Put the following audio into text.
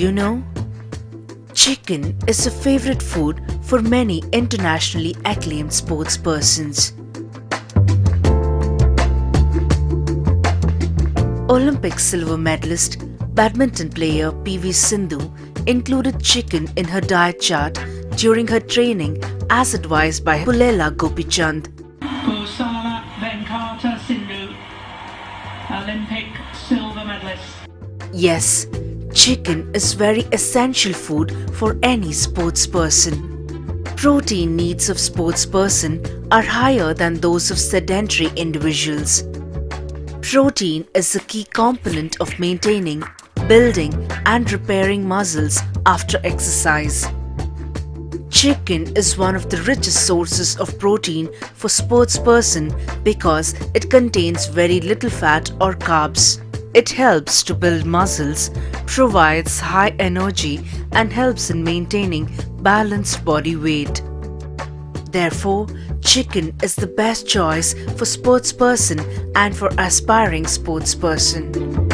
you know? Chicken is a favorite food for many internationally acclaimed sportspersons. Olympic silver medalist, badminton player PV Sindhu included chicken in her diet chart during her training as advised by Pullela Gopichand. Kusala Venkata Sindhu, Olympic silver medalist. Yes, chicken is very essential food for any sportsperson. Protein needs of sportsperson are higher than those of sedentary individuals. Protein is a key component of maintaining, building and repairing muscles after exercise. Chicken is one of the richest sources of protein for sportsperson because it contains very little fat or carbs. It helps to build muscles, provides high energy and helps in maintaining balanced body weight. Therefore, chicken is the best choice for sportsperson and for aspiring sportsperson.